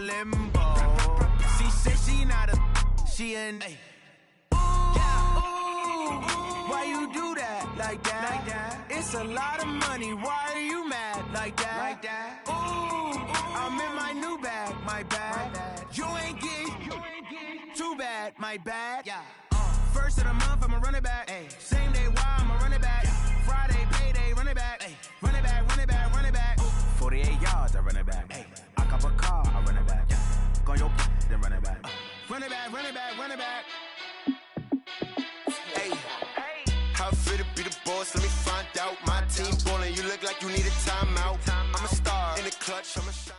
limbo. She said she not a, she an A. Why you do that like that? It's a lot of money. Why are you mad like that? Ooh, I'm in my new bag, my bad. You ain't get too bad, my bad. First of the month, I'ma run it back. Same day, why I'ma run it back. Friday, payday, run it back. Run it back, run it back, run it back. 48 yards, I run it back. I cop a car, I run it back. Go your then run it back. Run it back, run it back, run it back. How I feel to be the boss, let me find out. My team ballin', you look like you need a timeout. I'm a star in the clutch, I'm a shine.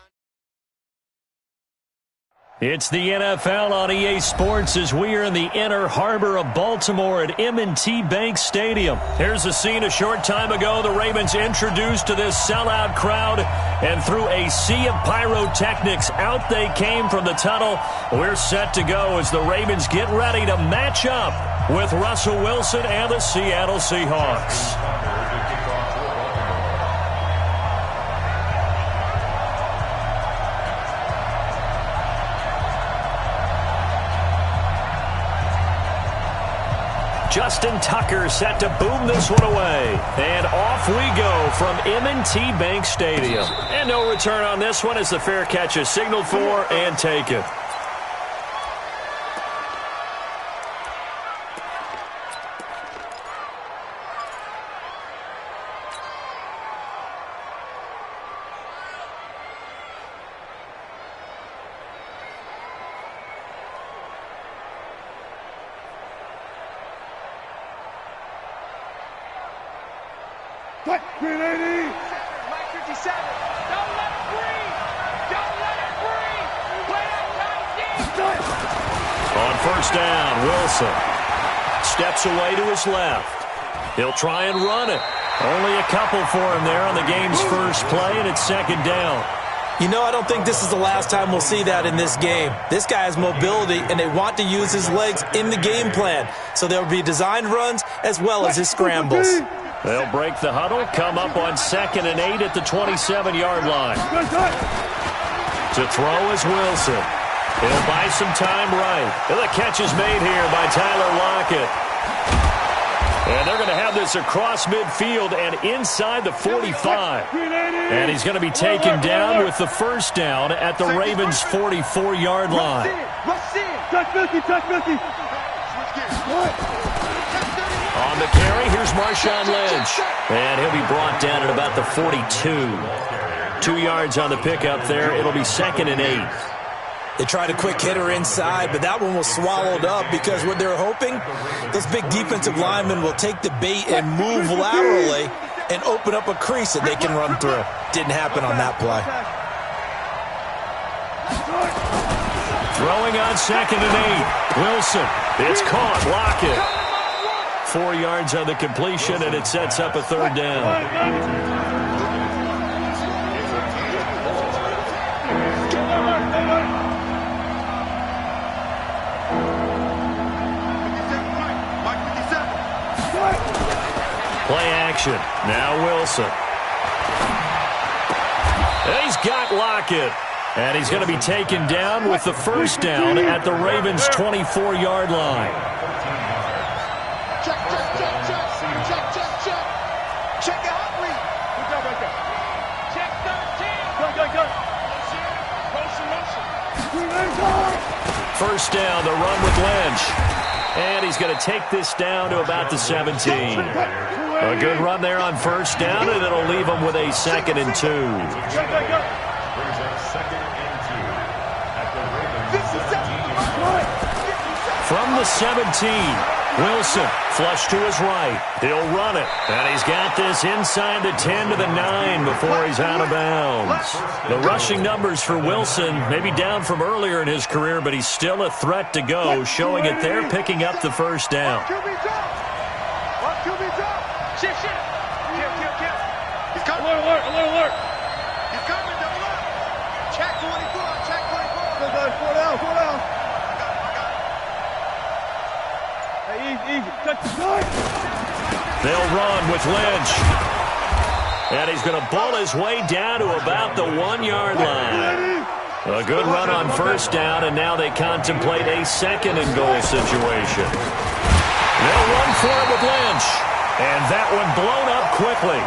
It's the NFL on EA Sports as we are in the inner harbor of Baltimore at M&T Bank Stadium. Here's a scene a short time ago. The Ravens introduced to this sellout crowd, and through a sea of pyrotechnics, out they came from the tunnel. We're set to go as the Ravens get ready to match up with Russell Wilson and the Seattle Seahawks. Justin Tucker set to boom this one away. And off we go from M&T Bank Stadium. And no return on this one as the fair catch is signaled for and taken. Green 80! Mike 57. Don't let it breathe! Don't let it breathe! Play that tight. On first down, Wilson steps away to his left. He'll try and run it. Only a couple for him there on the game's first play, and it's second down. You know, I don't think this is the last time we'll see that in this game. This guy has mobility, and they want to use his legs in the game plan. So there will be designed runs as well as his scrambles. They'll break the huddle, come up on 2nd and 8 at the 27-yard line. To throw is Wilson. He'll buy some time right. And the catch is made here by Tyler Lockett. And they're going to have this across midfield and inside the 45. And he's going to be taken down with the first down at the Ravens' 44-yard line. Touch Milky! On the carry, here's Marshawn Lynch. And he'll be brought down at about the 42. 2 yards on the pickup there. It'll be 2nd and 8. They tried a quick hitter inside, but that one was swallowed up because what they're hoping, those big defensive linemen will take the bait and move laterally and open up a crease that they can run through. Didn't happen on that play. Throwing on 2nd and 8. Wilson. It's caught. Lockett. 4 yards on the completion, and it sets up a third down. Play action. Now Wilson. And he's got Lockett. And he's going to be taken down with the first down at the Ravens' 24-yard line. Check it out, Lee. Good job right there. Check 13. Go. Motion. First down, the run with Lynch. And he's going to take this down to about the 17. A good run there on first down, and it'll leave him with a 2nd and 2. From the 17, Wilson flush to his right. He'll run it, and he's got this inside the 10 to the 9 before he's out of bounds. The rushing numbers for Wilson may be down from earlier in his career, but he's still a threat to go, showing it there, picking up the first down. QB drop. Shit. Kill. He's coming. Alert. He's coming, double up. Check 24. Four down. Hey, easy. Touch the gun. They'll run with Lynch. And he's going to bull his way down to about the 1-yard line. A good run on first down, and now they contemplate a second-and-goal situation. They'll run for it with Lynch. And that one blown up quickly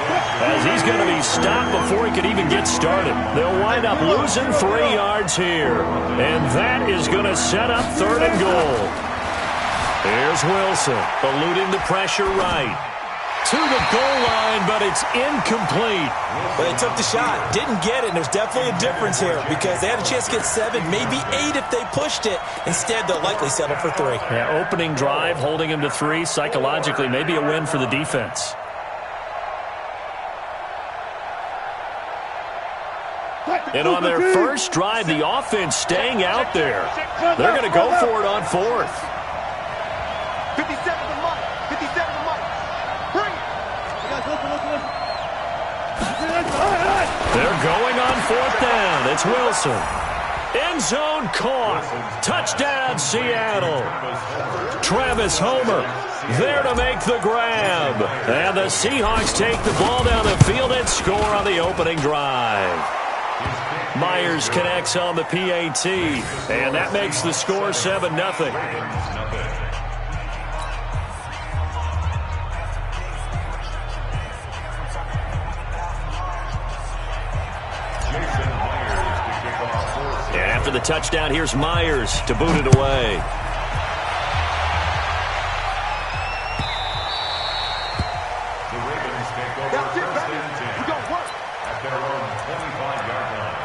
as he's going to be stopped before he could even get started. They'll wind up losing 3 yards here. And that is going to set up third and goal. Here's Wilson, eluding the pressure right. To the goal line, but it's incomplete. But they took the shot, didn't get it, and there's definitely a difference here because they had a chance to get 7, maybe 8 if they pushed it. Instead, they'll likely settle for 3. Yeah, opening drive, holding him to 3, psychologically, maybe a win for the defense. And on their first drive, the offense staying out there. They're going to go for it on 4th. 57 to Mike. 57 to Mike. Bring it. They're going on 4th down. It's Wilson. End zone caught. Touchdown, Seattle. Travis Homer there to make the grab. And the Seahawks take the ball down the field and score on the opening drive. Myers connects on the PAT, and that makes the score 7-0. And after the touchdown, here's Myers to boot it away. That's it, baby. We got work. At their own 25-yard line.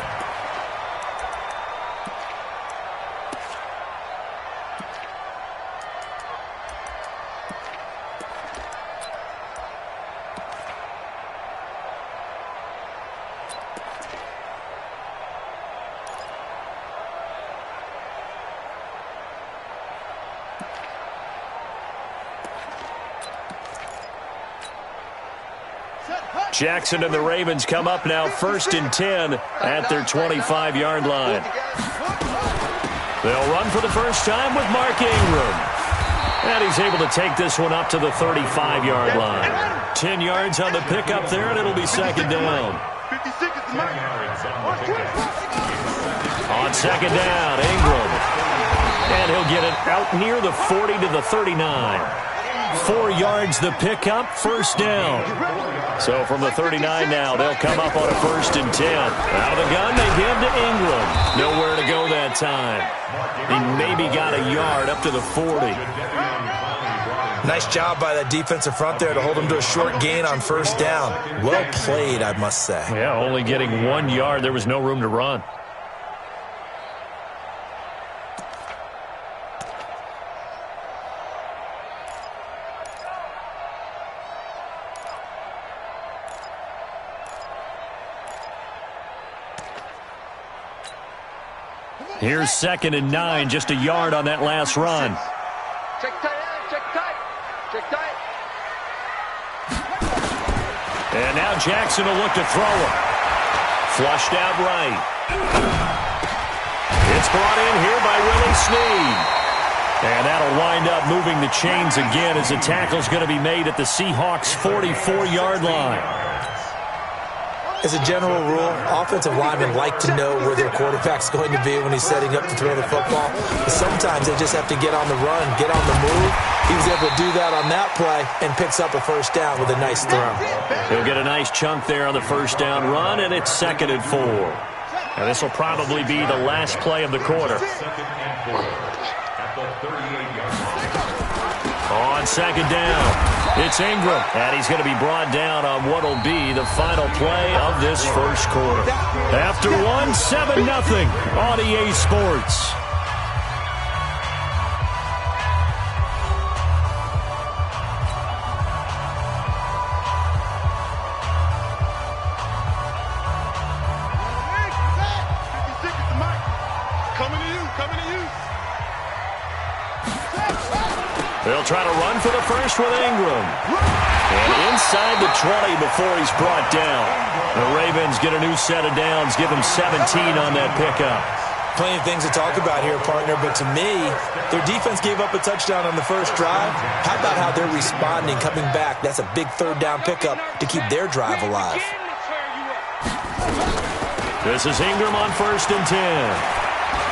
Jackson and the Ravens come up now 1st and 10 at their 25-yard line. They'll run for the first time with Mark Ingram. And he's able to take this one up to the 35-yard line. 10 yards on the pickup there, and it'll be 2nd down. 56 is the Mike. On 2nd down, Ingram. And he'll get it out near the 40 to the 39. 4 yards the pickup, 1st down. So from the 39 now, they'll come up on a 1st and 10. Out of the gun, they give to Ingram. Nowhere to go that time. He maybe got a yard up to the 40. Nice job by that defensive front there to hold him to a short gain on 1st down. Well played, I must say. Yeah, only getting 1 yard. There was no room to run. Here's 2nd and 9, just a yard on that last run. Check tight, check tight, check tight. And now Jackson will look to throw it. Flushed out right. It's brought in here by Willie Snead. And that'll wind up moving the chains again as the tackle's going to be made at the Seahawks' 44-yard line. As a general rule, offensive linemen like to know where their quarterback's going to be when he's setting up to throw the football. But sometimes they just have to get on the run, get on the move. He was able to do that on that play and picks up a 1st down with a nice throw. He'll get a nice chunk there on the 1st down run, and it's 2nd and 4. Now this will probably be the last play of the quarter. On 2nd down, it's Ingram, and he's going to be brought down on what will be the final play of this first quarter. After one, 7-0 on EA Sports. They'll try to run for the first with Ingram. And inside the 20 before he's brought down. The Ravens get a new set of downs, give him 17 on that pickup. Plenty of things to talk about here, partner, but to me, their defense gave up a touchdown on the first drive. How about how they're responding, coming back? That's a big 3rd down pickup to keep their drive alive. This is Ingram on 1st and 10.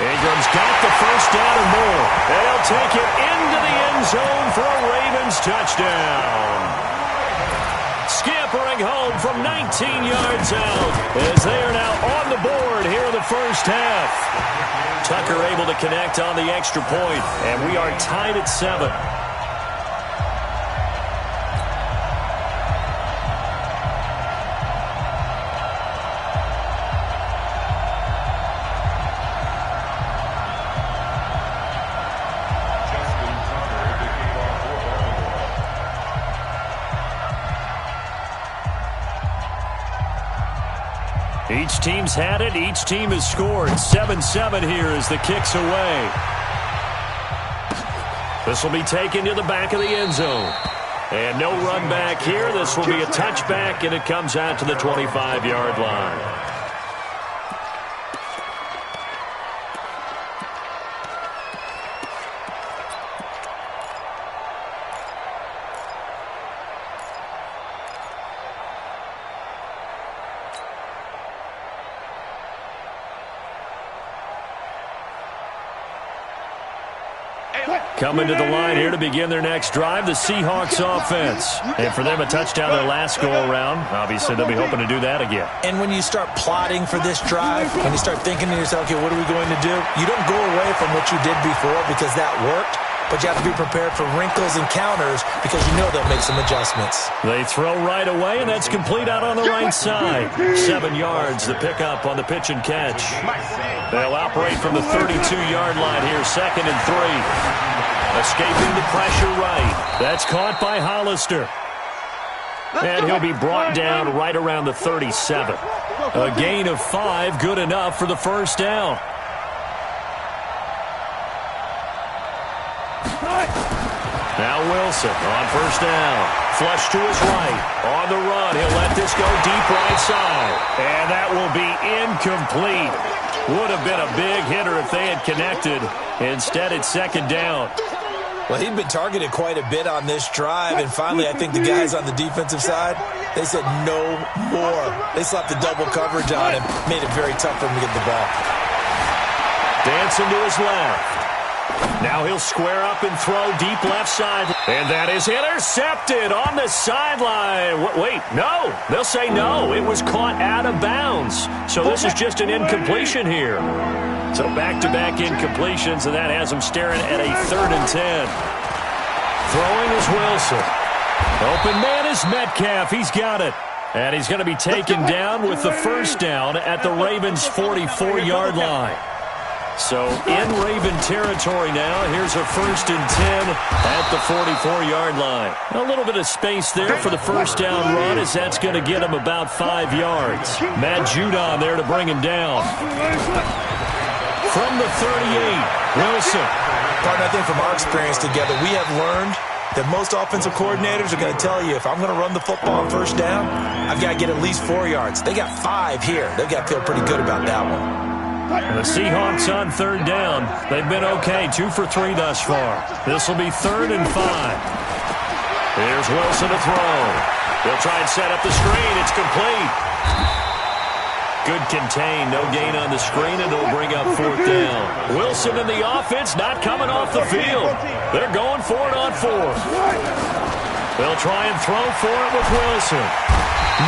Ingram's got the first down and more. And he'll take it into the end zone for a Ravens touchdown. Scampering home from 19 yards out as they are now on the board here in the first half. Tucker able to connect on the extra point, and we are tied at 7. Each team's had it. Each team has scored. 7-7 here as the kick's away. This will be taken to the back of the end zone. And no run back here. This will be a touchback, and it comes out to the 25-yard line. Coming to the line here to begin their next drive, the Seahawks offense. And for them, a touchdown their last go-around. Obviously, they'll be hoping to do that again. And when you start plotting for this drive, when you start thinking to yourself, okay, what are we going to do? You don't go away from what you did before because that worked, but you have to be prepared for wrinkles and counters because you know they'll make some adjustments. They throw right away, and that's complete out on the right side. 7 yards, the pickup on the pitch and catch. They'll operate from the 32-yard line here, 2nd and 3. Escaping the pressure right. That's caught by Hollister. And he'll be brought down right around the 37. A gain of 5, good enough for the first down. Now Wilson on first down. Flush to his right. On the run, he'll let this go deep right side. And that will be incomplete. Would have been a big hitter if they had connected. Instead, it's 2nd down. Well, he'd been targeted quite a bit on this drive, and finally I think the guys on the defensive side, they said no more. They slapped the double coverage on him, made it very tough for him to get the ball. Dancing to his left. Now he'll square up and throw deep left side. And that is intercepted on the sideline. Wait, no. They'll say no. It was caught out of bounds. So this is just an incompletion here. So back-to-back incompletions, and that has him staring at a 3rd and 10. Throwing is Wilson. Open man is Metcalf. He's got it. And he's going to be taken down with the first down at the Ravens' 44-yard line. So in Raven territory now. Here's a 1st and 10 at the 44-yard line. A little bit of space there for the first down run, as that's going to get him about 5 yards. Matt Judon there to bring him down. From the 38, Wilson. Partner, I think from our experience together, we have learned that most offensive coordinators are going to tell you, if I'm going to run the football on first down, I've got to get at least 4 yards. They got 5 here. They've got to feel pretty good about that one. And the Seahawks on 3rd down. They've been okay, 2 for 3 thus far. This will be 3rd and 5. Here's Wilson to throw. They'll try and set up the screen. It's complete. Good contain, no gain on the screen, and it'll bring up 4th down. Wilson and the offense not coming off the field. They're going for it on 4th. They'll try and throw for it with Wilson.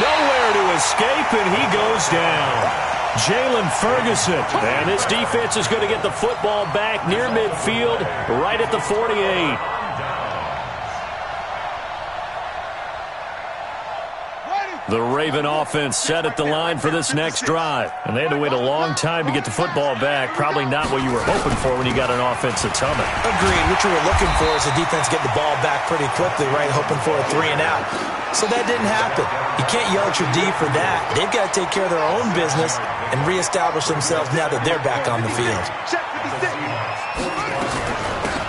Nowhere to escape, and he goes down. Jalen Ferguson. And this defense is going to get the football back near midfield, right at the 48. The Raven offense set at the line for this next drive. And they had to wait a long time to get the football back. Probably not what you were hoping for when you got an offense that's humming. Agreed. What you were looking for is the defense get the ball back pretty quickly, right? Hoping for a 3 and out. So that didn't happen. You can't yell at your D for that. They've got to take care of their own business and reestablish themselves now that they're back on the field.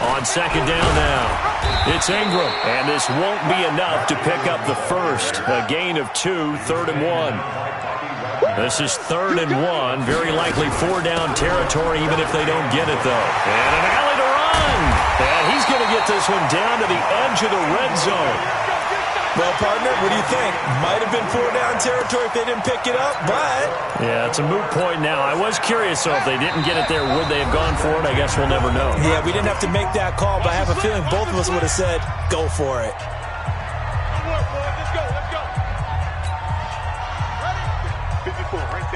On 2nd down now. It's Ingram, and this won't be enough to pick up the first. A gain of 2, 3rd and 1. This is 3rd and 1, very likely 4-down territory, even if they don't get it, though. And an alley to run. And he's going to get this one down to the edge of the red zone. Well, partner, what do you think? Might have been 4-down territory if they didn't pick it up, but... Yeah, it's a moot point now. I was curious, so if they didn't get it there, would they have gone for it? I guess we'll never know. Yeah, we didn't have to make that call, but I have a feeling both of us would have said, go for it.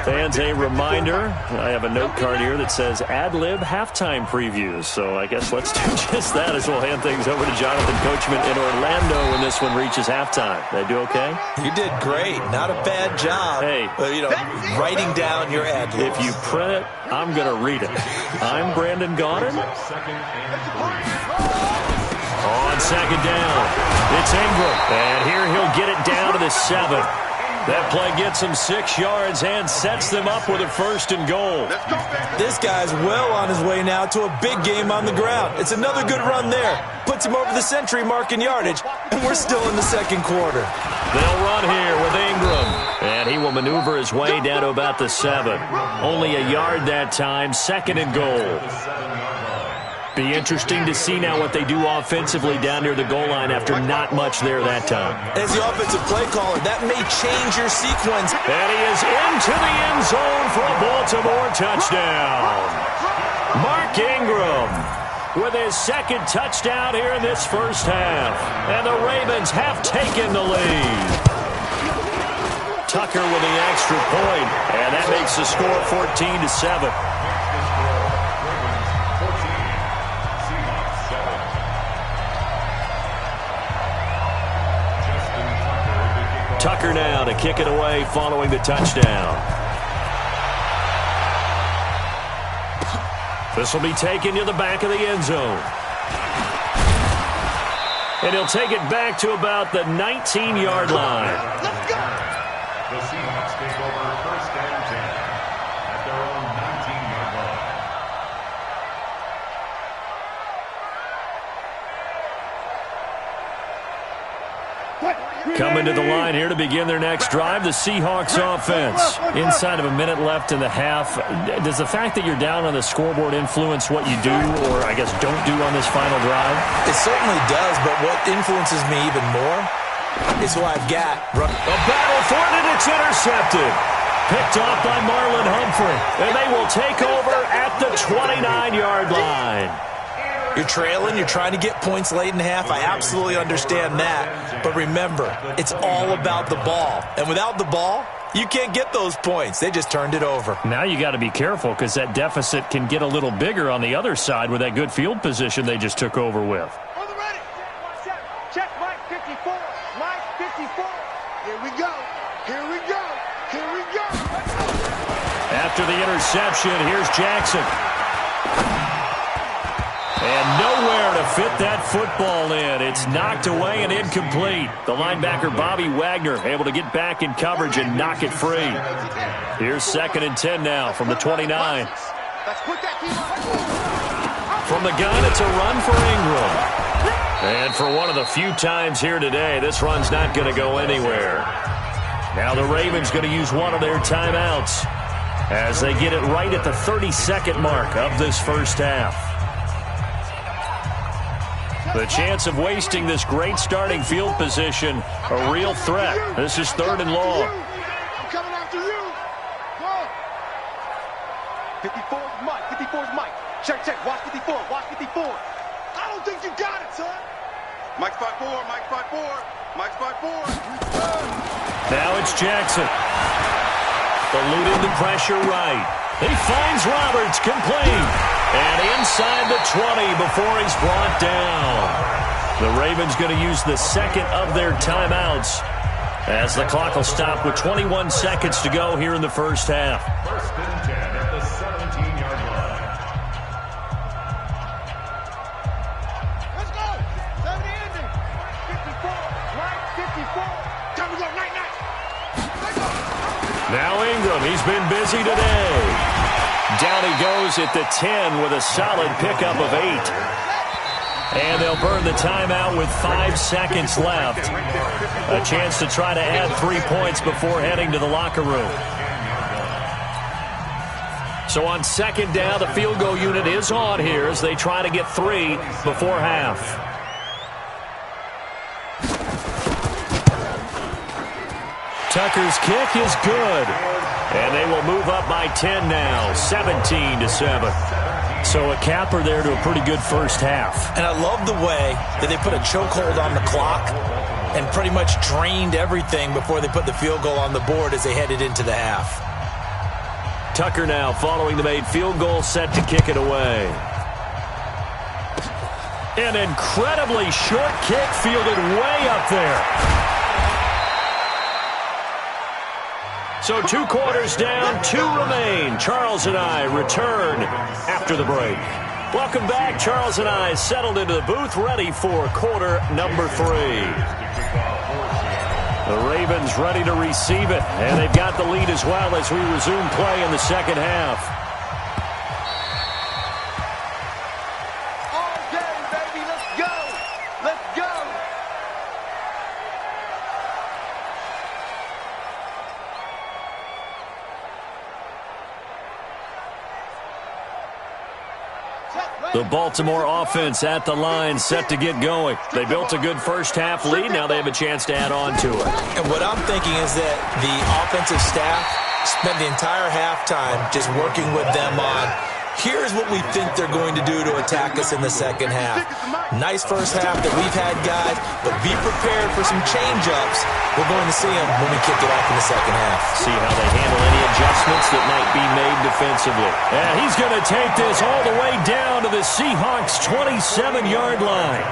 Fans, a reminder, I have a note card here that says ad-lib halftime previews. So I guess let's do just that as we'll hand things over to Jonathan Coachman in Orlando when this one reaches halftime. Did I do okay? You did great. Not a bad job. Hey. Writing down your ad-libs. If you print it, I'm going to read it. I'm Brandon Gaudin. On second down, it's Ingram. And here he'll get it down to the 7. That play gets him 6 yards and sets them up with a 1st and goal. This guy's well on his way now to a big game on the ground. It's another good run there. Puts him over the century mark in yardage, and we're still in the second quarter. They'll run here with Ingram, and he will maneuver his way down to about the 7. Only a yard that time, 2nd and goal. Be interesting to see now what they do offensively down near the goal line after not much there that time. As the offensive play caller, that may change your sequence. And he is into the end zone for a Baltimore touchdown. Mark Ingram with his 2nd touchdown here in this first half. And the Ravens have taken the lead. Tucker with the extra point, and that makes the score 14-7. Tucker now to kick it away following the touchdown. This will be taken to the back of the end zone. And he'll take it back to about the 19-yard line. Let's go. The Seahawks take over 1st and 10 at their own 19-yard line. Coming to the line here to begin their next drive, the Seahawks offense. Inside of a minute left in the half. Does the fact that you're down on the scoreboard influence what you do, or I guess don't do on this final drive? It certainly does, but what influences me even more is who I've got. A battle for it, and it's intercepted. Picked off by Marlon Humphrey, and they will take over at the 29-yard line. You're trailing, you're trying to get points late in half. I absolutely understand that. But remember, it's all about the ball. And without the ball, you can't get those points. They just turned it over. Now you got to be careful because that deficit can get a little bigger on the other side with that good field position they just took over with. On the ready. Check Mike 54. Mike 54. Here we go. Here we go. Here we go. After the interception, here's Jackson. And nowhere to fit that football in. It's knocked away and incomplete. The linebacker, Bobby Wagner, able to get back in coverage and knock it free. Here's 2nd and 10 now from the 29. From the gun, it's a run for Ingram. And for one of the few times here today, this run's not going to go anywhere. Now the Ravens going to use one of their timeouts as they get it right at the 32nd mark of this first half. The chance of wasting this great starting field position, a real threat. This is 3rd and long. I'm coming after you. Go. 54's Mike. 54's Mike. Check. Watch 54. Watch 54. I don't think you got it, son. Mike's 5'4". Mike's 5'4". Mike's 5'4". Now it's Jackson. Eluding the pressure right. He finds Roberts, complete. And inside the 20 before he's brought down. The Ravens going to use the 2nd of their timeouts as the clock will stop with 21 seconds to go here in the first half. 1st and 10 at the 17-yard line. Let's go. 70 ending. 54. Mike 54. Time to go. Night. Let's go. Now Ingram, he's been busy today. Down he goes at the 10 with a solid pickup of 8. And they'll burn the timeout with 5 seconds left. A chance to try to add 3 points before heading to the locker room. So on 2nd down, the field goal unit is on here as they try to get 3 before half. Tucker's kick is good. And they will move up by 10 now, 17-7. So a capper there to a pretty good first half. And I love the way that they put a chokehold on the clock and pretty much drained everything before they put the field goal on the board as they headed into the half. Tucker now following the made field goal, set to kick it away. An incredibly short kick fielded way up there. So 2 quarters down, 2 remain. Charles and I return after the break. Welcome back. Charles and I settled into the booth, ready for quarter number 3. The Ravens ready to receive it, and they've got the lead as well as we resume play in the second half. All day, baby. Let's go. Let's go. The Baltimore offense at the line, set to get going. They built a good first-half lead. Now they have a chance to add on to it. And what I'm thinking is that the offensive staff spent the entire halftime just working with them on, here's what we think they're going to do to attack us in the second half. Nice first half that we've had, guys, but be prepared for some change-ups. We're going to see them when we kick it off in the second half. See how they handle any adjustments that might be made defensively. And he's going to take this all the way down to the Seahawks' 27-yard line.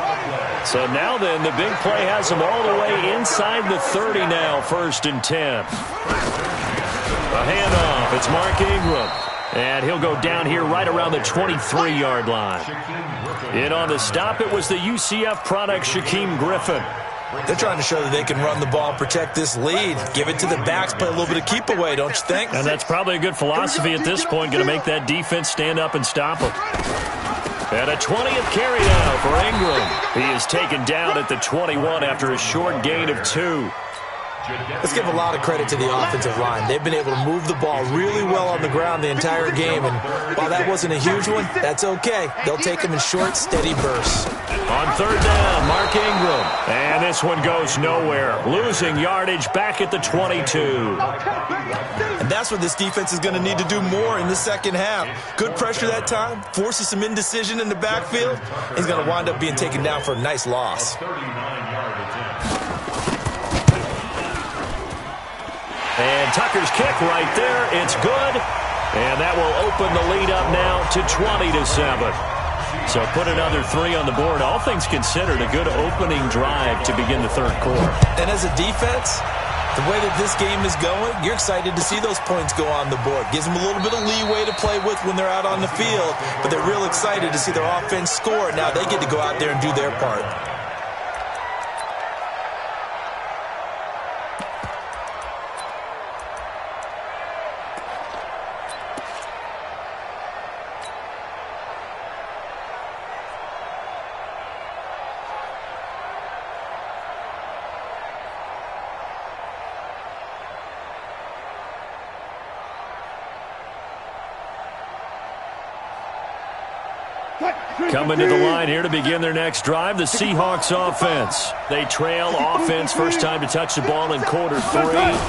So now then, the big play has them all the way inside the 30 now, 1st and 10. A handoff. It's Mark Ingram. And he'll go down here right around the 23-yard line. In on the stop, it was the UCF product, Shaquem Griffin. They're trying to show that they can run the ball, protect this lead, give it to the backs, play a little bit of keep away, don't you think? And that's probably a good philosophy at this point, going to make that defense stand up and stop them. And a 20th carry now for Ingram. He is taken down at the 21 after a short gain of 2. Let's give a lot of credit to the offensive line. They've been able to move the ball really well on the ground the entire game, and while that wasn't a huge one, that's okay. They'll take them in short, steady bursts. On 3rd down, Mark Ingram. And this one goes nowhere. Losing yardage back at the 22. And that's what this defense is going to need to do more in the second half. Good pressure that time, forces some indecision in the backfield. He's going to wind up being taken down for a nice loss. And Tucker's kick right there. It's good. And that will open the lead up now to 20-7. So put another 3 on the board. All things considered, a good opening drive to begin the 3rd quarter. And as a defense, the way that this game is going, you're excited to see those points go on the board. Gives them a little bit of leeway to play with when they're out on the field, but they're real excited to see their offense score. Now they get to go out there and do their part. Coming to the line here to begin their next drive, the Seahawks offense. They trail offense, first time to touch the ball in quarter 3,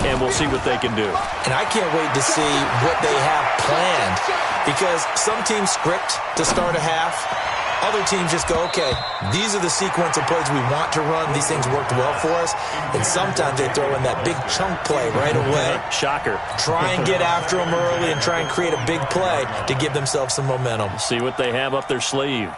and we'll see what they can do. And I can't wait to see what they have planned, because some teams script to start a half. Other teams just go, okay, these are the sequence of plays we want to run. These things worked well for us. And sometimes they throw in that big chunk play right away. Shocker. Try and get after them early and try and create a big play to give themselves some momentum. See what they have up their sleeve.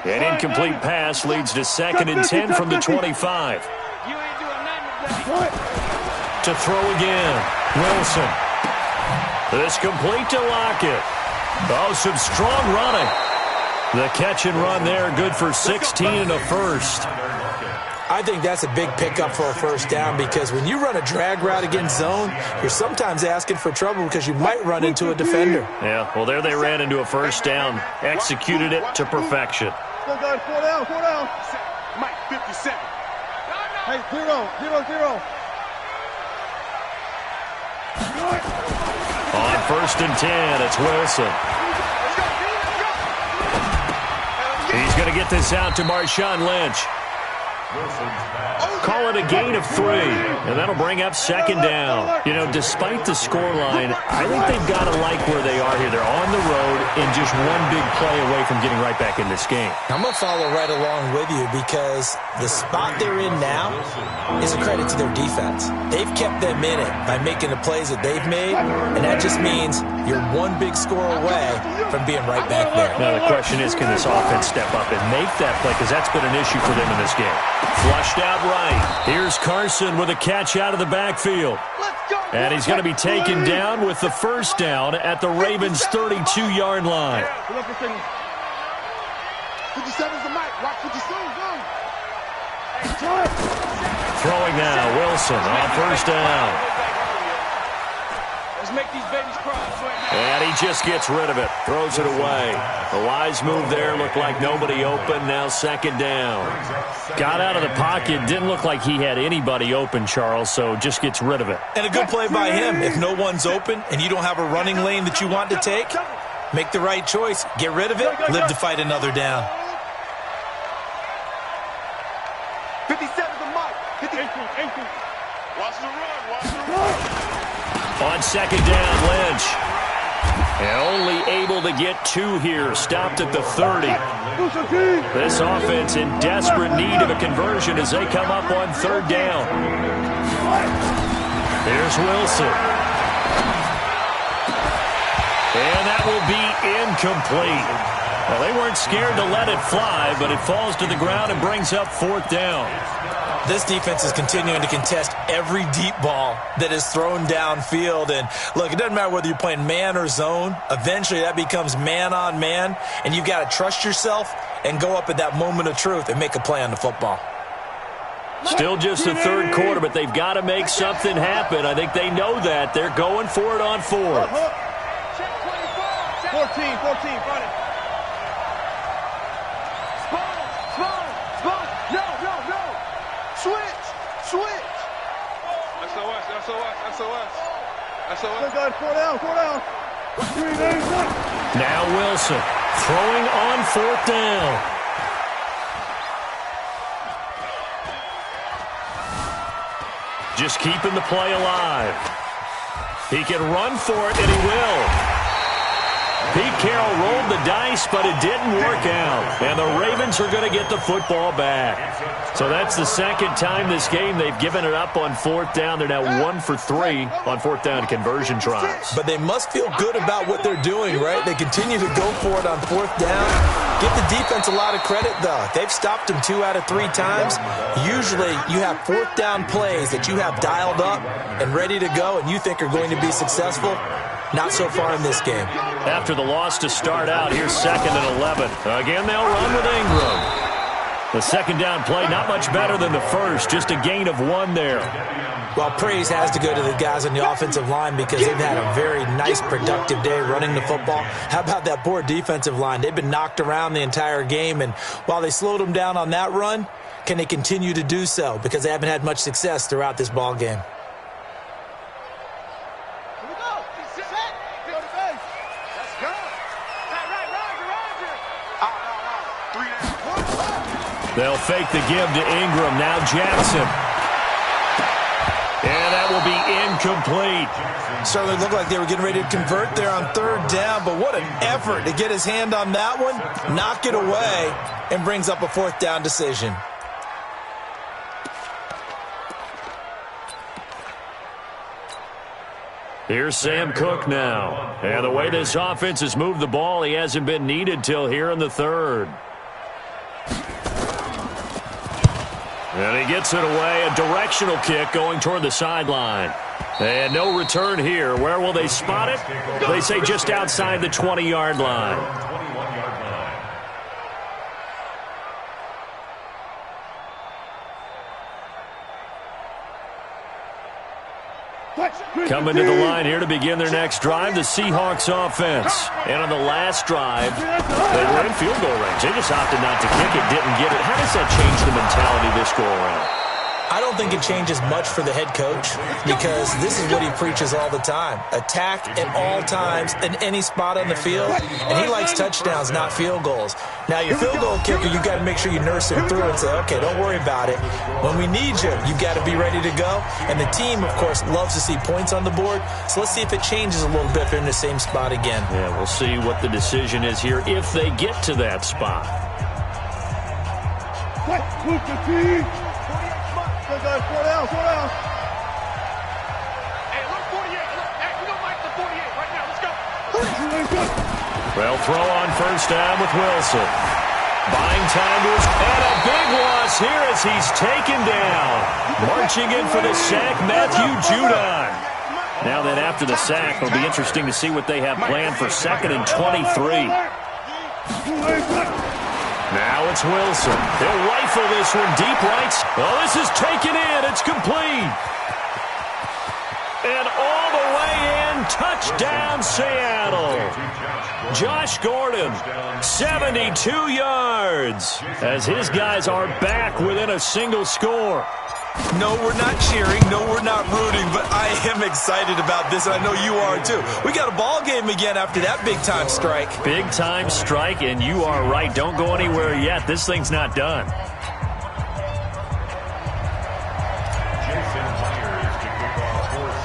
An incomplete pass leads to 2nd and 10 from the 25. To throw again. Wilson. This complete to Lockett. Oh, some strong running. The catch and run there, good for 16 and a first. I think that's a big pickup for a first down, because when you run a drag route against zone, you're sometimes asking for trouble because you might run into a defender. Yeah, well, there they ran into a first down. Executed it to perfection. Go, guys. 4 down, 4 down. Mike, 57. Hey, 0, 0, 0. On 1st and 10, it's Wilson. He's going to get this out to Marshawn Lynch. Call it a gain of 3, and that'll bring up 2nd down. You know, despite the scoreline, I think they've got to like where they are here. They're on the road and just one big play away from getting right back in this game. I'm going to follow right along with you because the spot they're in now is a credit to their defense. They've kept them in it by making the plays that they've made, and that just means you're one big score away from being right back there. Now, the question is, can this offense step up and make that play? Because that's been an issue for them in this game. Flushed out right. Here's Carson with a catch out of the backfield. And he's going to be taken down with the 1st down at the Ravens' 32-yard line. 57's the mic. Watch 57. Throwing now, Wilson on 1st down. Let's make these babies cry. And he just gets rid of it. Throws it away. The wise move there. Looked like nobody open. Now 2nd down. Got out of the pocket. Didn't look like he had anybody open, Charles, so just gets rid of it. And a good play by him. If no one's open and you don't have a running lane that you want to take, make the right choice. Get rid of it. Live to fight another down. 57's the mic. 18. Watch the run. Watch the run. On 2nd down, Lynch. And only able to get 2 here. Stopped at the 30. This offense in desperate need of a conversion as they come up on 3rd down. Here's Wilson. And that will be incomplete. Well, they weren't scared to let it fly, but it falls to the ground and brings up 4th down. This defense is continuing to contest every deep ball that is thrown downfield. And, look, it doesn't matter whether you're playing man or zone. Eventually, that becomes man-on-man, and you've got to trust yourself and go up at that moment of truth and make a play on the football. Still just the 3rd quarter, but they've got to make something happen. I think they know that. They're going for it on 4th. 14, front it. SOS. Four down. Now Wilson throwing on 4th down. Just keeping the play alive. He can run for it, and he will. Pete Carroll rolled the dice, but it didn't work out. And the Ravens are going to get the football back. So that's the 2nd time this game they've given it up on 4th down. They're now 1 for 3 on 4th down conversion tries. But they must feel good about what they're doing, right? They continue to go for it on 4th down. Give the defense a lot of credit, though. They've stopped them 2 out of 3 times. Usually you have 4th down plays that you have dialed up and ready to go and you think are going to be successful. Not so far in this game. After the loss to start out, here's 2nd and 11. Again, they'll run with Ingram. The 2nd down play, not much better than the 1st, just a gain of 1 there. Well, praise has to go to the guys on the offensive line because they've had a very nice, productive day running the football. How about that poor defensive line? They've been knocked around the entire game, and while they slowed them down on that run, can they continue to do so? Because they haven't had much success throughout this ball game. They'll fake the give to Ingram. Now Jackson. And that will be incomplete. Certainly looked like they were getting ready to convert there on 3rd down, but what an effort to get his hand on that one, knock it away, and brings up a 4th down decision. Here's Sam Cook now. And the way this offense has moved the ball, he hasn't been needed till here in the 3rd. And he gets it away, a directional kick going toward the sideline. And no return here. Where will they spot it? They say just outside the 20-yard line. Coming to the line here to begin their next drive, the Seahawks offense. And on the last drive, they were in field goal range. They just opted not to kick it, didn't get it. How does that change the mentality this go around? I don't think it changes much for the head coach because this is what he preaches all the time. Attack at all times in any spot on the field, and he likes touchdowns, not field goals. Now, your field goal kicker, you've got to make sure you nurse him through and say, okay, don't worry about it. When we need you, you've got to be ready to go. And the team, of course, loves to see points on the board, so let's see if it changes a little bit if they're in the same spot again. Yeah, we'll see what the decision is here if they get to that spot. Move the team. Go, guys, 4 down, 4 down. Hey, look, 48. Look, hey, we don't like the 48 right now. Let's go. Well, throw on first down with Wilson. Buying time to his, and a big loss here as he's taken down. Marching in for the sack, Matthew Judon. Now then, after the sack, it'll be interesting to see what they have planned for 2nd and 23. Now it's Wilson. He'll rifle this one deep right. Oh, this is taken in. It's complete. And all the way in. Touchdown, Seattle. Josh Gordon, 72 yards. As his guys are back within a single score. No, we're not cheering. No, we're not rooting, but I am excited about this, and I know you are too. We got a ball game again after that big-time strike. Big-time strike, and you are right. Don't go anywhere yet. This thing's not done.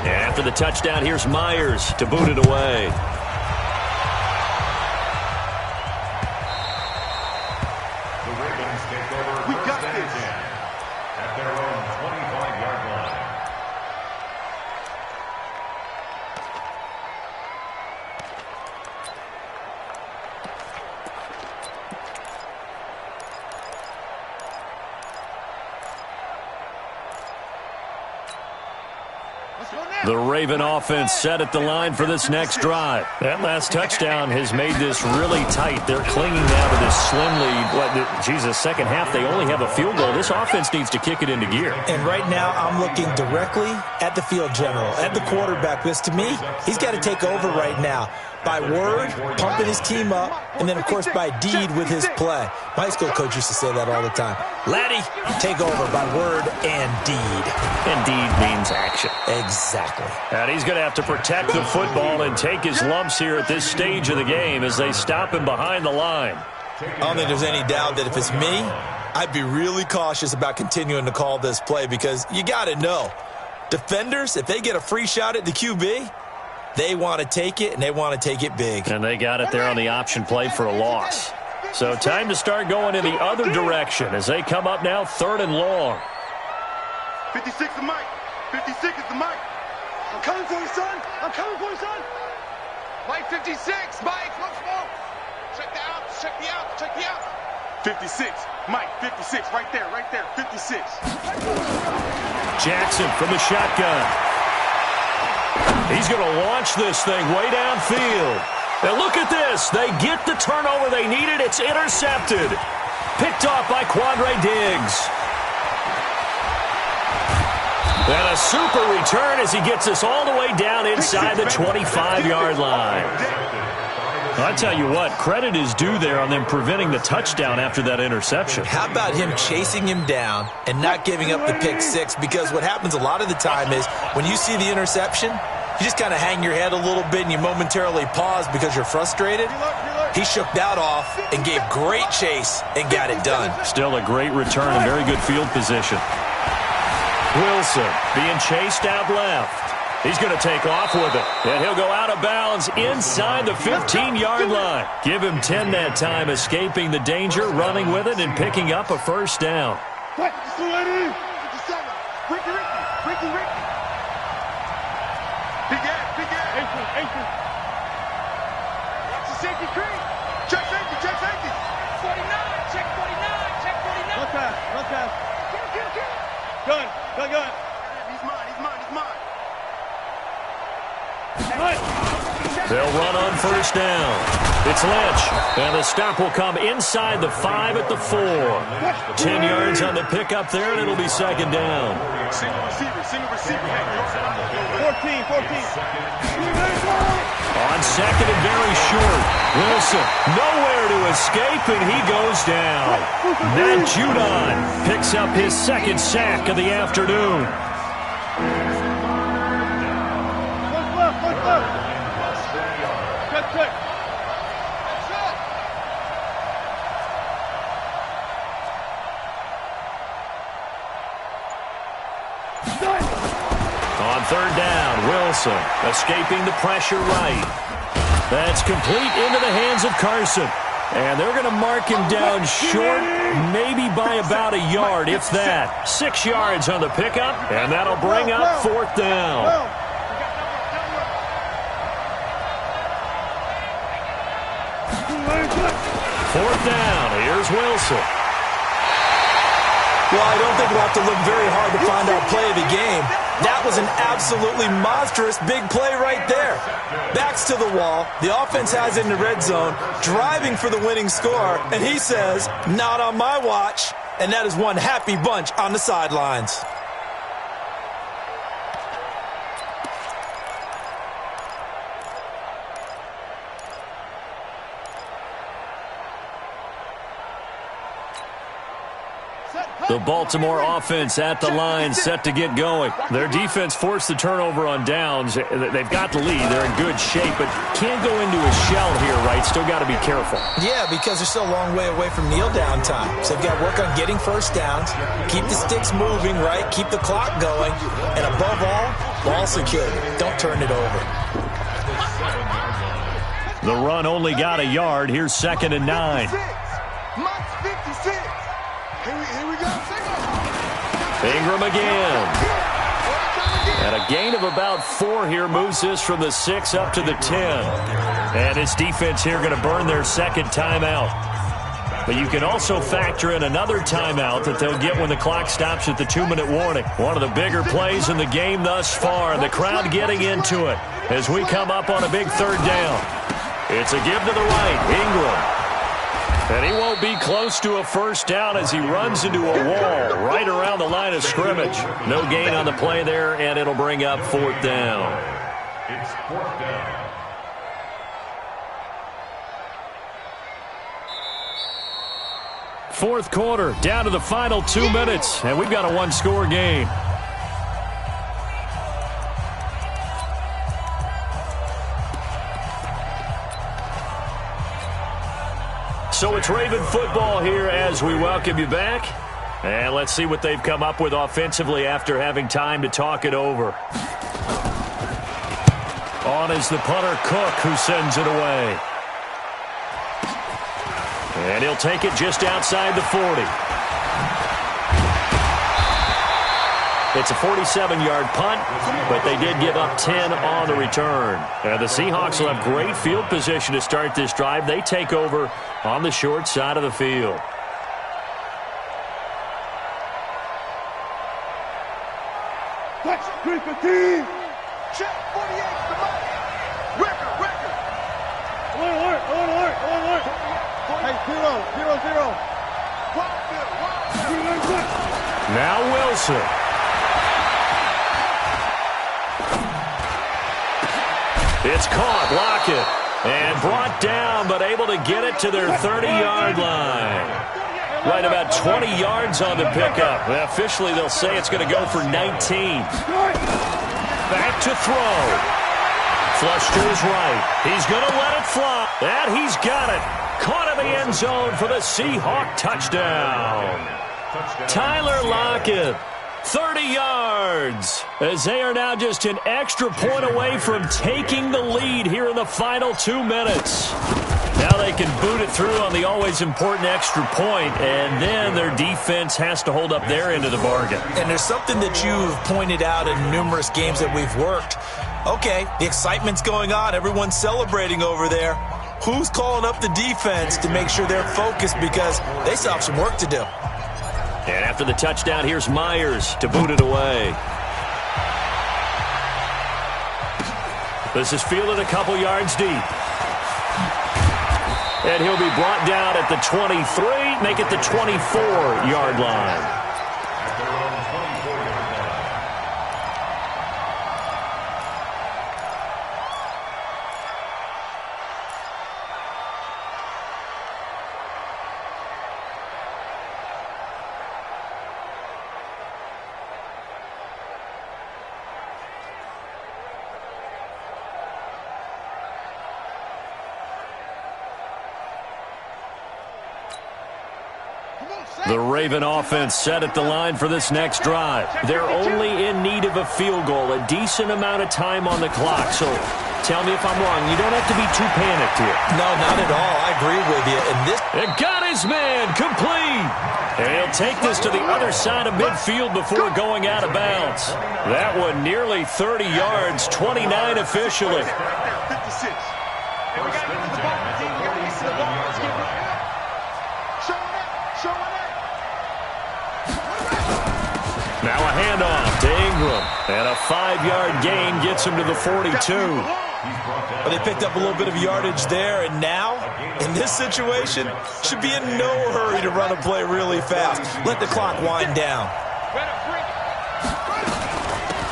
And after the touchdown, here's Myers to boot it away. We got this. At their own 25-yard line. The Raven offense set at the line for this next drive. That last touchdown has made this really tight. They're clinging now to this slim lead. Second half, they only have a field goal. This offense needs to kick it into gear. And right now, I'm looking directly at the field general, at the quarterback. Because to me, he's got to take over right now. By word, pumping his team up, and then, of course, by deed with his play. My high school coach used to say that all the time. Laddie, take over by word and deed. And deed means action. Exactly. And he's going to have to protect the football and take his lumps here at this stage of the game as they stop him behind the line. I don't think there's any doubt that if it's me, I'd be really cautious about continuing to call this play because you got to know, defenders, if they get a free shot at the QB, they want to take it, and they want to take it big. And they got it there on the option play for a loss. So time to start going in the other direction as they come up now 3rd and long. 56 is Mike. 56 is the Mike. I'm coming for you, son. I'm coming for you, son. Mike 56. Mike, look smoke. Check the out. Check the out. Check the out. 56. Mike, 56. Right there. Right there. 56. Jackson from the shotgun. He's going to launch this thing way downfield. And look at this. They get the turnover they needed. It's intercepted. Picked off by Quandre Diggs. And a super return as he gets us all the way down inside the 25-yard line. I tell you what, credit is due there on them preventing the touchdown after that interception. How about him chasing him down and not giving up the pick six? Because what happens a lot of the time is when you see the interception, you just kind of hang your head a little bit and you momentarily pause because you're frustrated. He shook that off and gave great chase and got it done. Still a great return and very good field position. Wilson being chased out left. He's going to take off with it, and he'll go out of bounds inside the 15-yard line. Give him 10 that time, escaping the danger, running with it, and picking up a first down. Big ass. Watch the safety creep. Check safety. 49. Check 49. Check 49. One time. Gun. He's mine. They'll run on first down. It's Lynch, and the stop will come inside the 5 at the 4. 10 yards on the pickup there, and it'll be second down. Single receiver. 14. On second and very short, Wilson nowhere to escape, and he goes down. Matt Judon picks up his second sack of the afternoon. Check. On third down, Wilson escaping the pressure right. That's complete into the hands of Carson. And they're going to mark him down short, maybe by about a yard, if that. 6 yards on the pickup, and that'll bring up fourth down. Fourth down, here's Wilson. Well, I don't think we'll have to look very hard to find out play of the game. That was an absolutely monstrous big play right there. Backs to the wall. The offense has it in the red zone, driving for the winning score. And he says, not on my watch. And that is one happy bunch on the sidelines. The Baltimore offense at the line, set to get going. Their defense forced the turnover on downs. They've got the lead. They're in good shape, but can't go into a shell here, right? Still got to be careful. Yeah, because they're still a long way away from kneel-down time. So they've got to work on getting first downs, keep the sticks moving, right? Keep the clock going. And above all, ball security. Don't turn it over. The run only got a yard. Here's second and 9. Mike's 56. Here we go. Ingram again. And a gain of about 4 here moves this from the 6 up to the 10. And this defense here going to burn their second timeout. But you can also factor in another timeout that they'll get when the clock stops at the 2-minute warning. One of the bigger plays in the game thus far, and the crowd getting into it as we come up on a big third down. It's a give to the right, Ingram. And he won't be close to a first down as he runs into a wall right around the line of scrimmage. No gain on the play there, and it'll bring up fourth down. It's fourth down. Fourth quarter, down to the final 2 minutes, and we've got a one-score game. So it's Raven football here as we welcome you back. And let's see what they've come up with offensively after having time to talk it over. On is the punter, Cook, who sends it away. And he'll take it just outside the 40. It's a 47-yard punt, but they did give up 10 on the return. And the Seahawks will have great field position to start this drive. They take over on the short side of the field. Touch, 315. Check, 48 to Mike. Record. Alert. Hey, 0. Now Wilson. It's caught, Lockett, and brought down, but able to get it to their 30-yard line. Right about 20 yards on the pickup. Well, officially, they'll say it's going to go for 19. Back to throw. Flush to his right. He's going to let it fly. And he's got it. Caught in the end zone for the Seahawk touchdown. Tyler Lockett. 30 yards as they are now just an extra point away from taking the lead here in the final 2 minutes. Now they can boot it through on the always important extra point, and then their defense has to hold up their end of the bargain. And there's something that you've pointed out in numerous games that we've worked. Okay, the excitement's going on. Everyone's celebrating over there. Who's calling up the defense to make sure they're focused because they still have some work to do? And after the touchdown, here's Myers to boot it away. This is fielded a couple yards deep. And he'll be brought down at the 23, make it the 24-yard line. The Raven offense set at the line for this next drive. They're only in need of a field goal, a decent amount of time on the clock. So tell me if I'm wrong. You don't have to be too panicked here. No, not at all. I agree with you. And got his man complete. And he'll take this to the other side of midfield before going out of bounds. That one nearly 30 yards, 29 officially. 56. And we got to get the ball. We got to get to the ball. Let's get it. Showing it. Now a handoff to Ingram. And a 5-yard gain gets him to the 42. Well, they picked up a little bit of yardage there, and now, in this situation, should be in no hurry to run a play really fast. Let the clock wind down.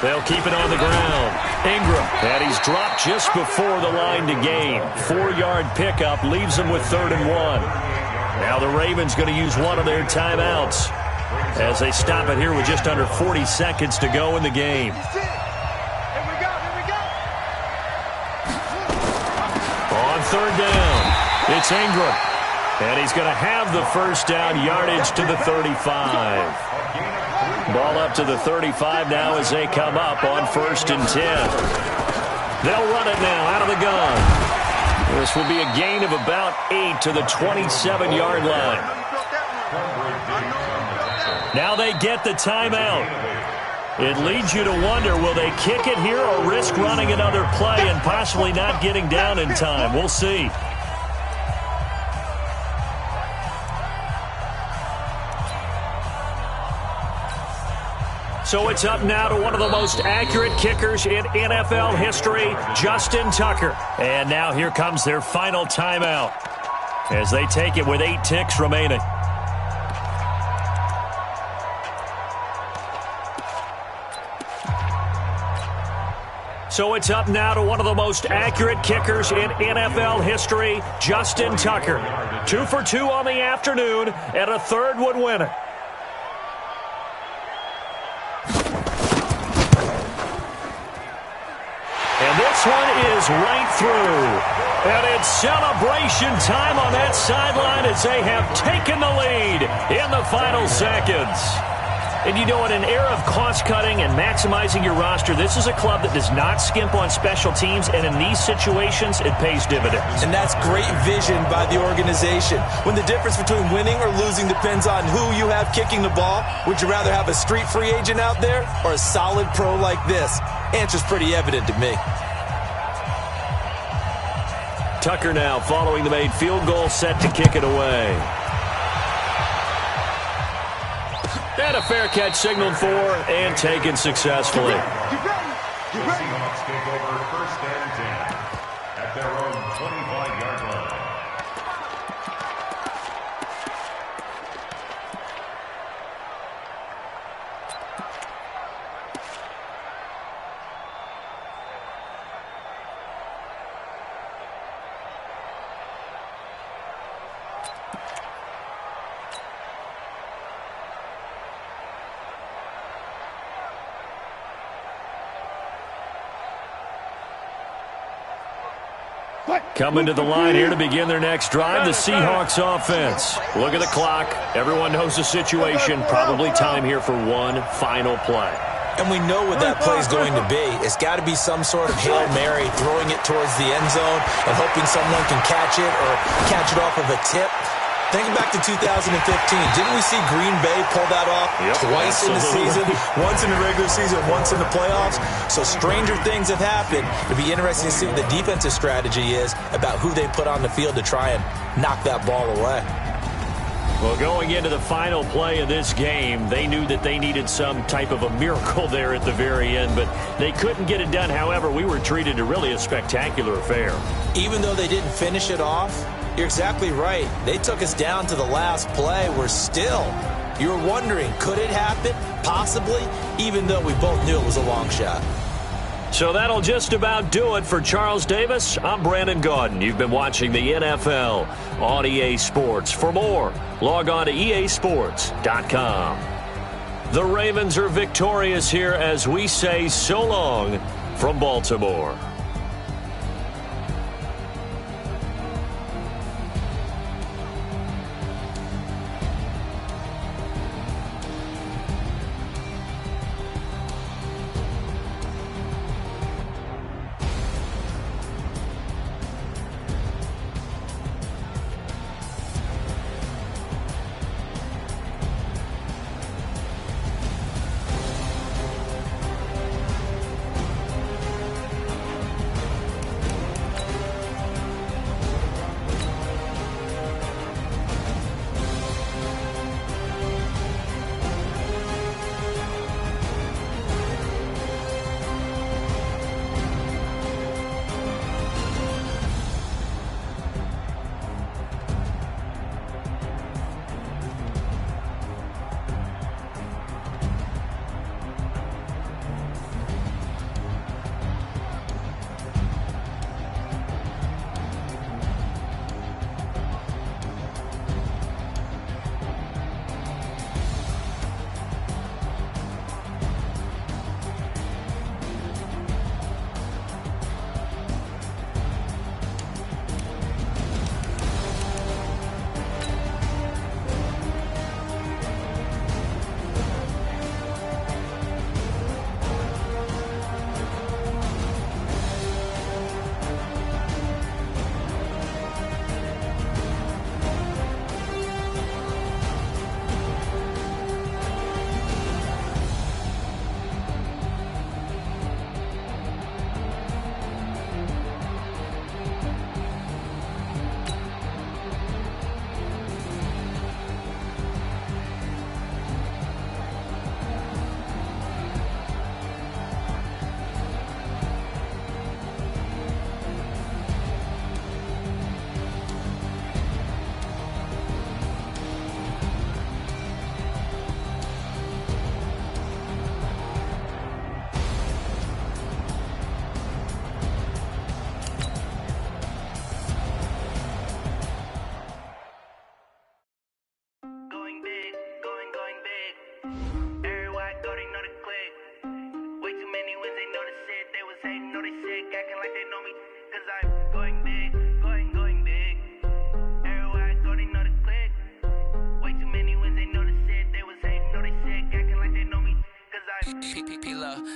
They'll keep it on the ground. Ingram, and he's dropped just before the line to gain. 4-yard pickup leaves them with 3rd and 1. Now the Ravens going to use one of their timeouts as they stop it here with just under 40 seconds to go in the game. On 3rd down, it's Ingram. And he's going to have the first down, yardage to the 35. Ball up to the 35 now as they come up on 1st and 10. They'll run it now out of the gun. This will be a gain of about 8 to the 27-yard line. Now they get the timeout. It leads you to wonder, will they kick it here or risk running another play and possibly not getting down in time? We'll see. So it's up now to one of the most accurate kickers in NFL history, Justin Tucker. And now here comes their final timeout as they take it with 8 ticks remaining. So it's up now to one of the most accurate kickers in NFL history, Justin Tucker. 2 for 2 on the afternoon, and a 3rd would win it. And this one is right through. And it's celebration time on that sideline as they have taken the lead in the final seconds. And you know, in an era of cost-cutting and maximizing your roster, this is a club that does not skimp on special teams, and in these situations, it pays dividends. And that's great vision by the organization. When the difference between winning or losing depends on who you have kicking the ball, would you rather have a street free agent out there or a solid pro like this? Answer's pretty evident to me. Tucker now following the made field goal, set to kick it away. And a fair catch signaled for and taken successfully. The Seahawks take over 1st and 10 at their own 25-yard line. Coming to the line here to begin their next drive, the Seahawks offense. Look at the clock. Everyone knows the situation. Probably time here for one final play. And we know what that play is going to be. It's got to be some sort of Hail Mary, throwing it towards the end zone and hoping someone can catch it or catch it off of a tip. Thinking back to 2015, didn't we see Green Bay pull that off twice in the season? Once in the regular season, once in the playoffs. So stranger things have happened. It'll be interesting to see what the defensive strategy is about who they put on the field to try and knock that ball away. Well, going into the final play of this game, they knew that they needed some type of a miracle there at the very end, but they couldn't get it done. However, we were treated to really a spectacular affair. Even though they didn't finish it off, You're exactly right. They took us down to the last play. You're wondering, could it happen? Possibly, even though we both knew it was a long shot. So that'll just about do it for Charles Davis. I'm Brandon Gaudin. You've been watching the NFL on EA Sports. For more, log on to easports.com. The Ravens are victorious here as we say so long from Baltimore.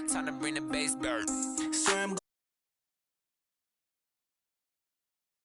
Time to bring the bass bird.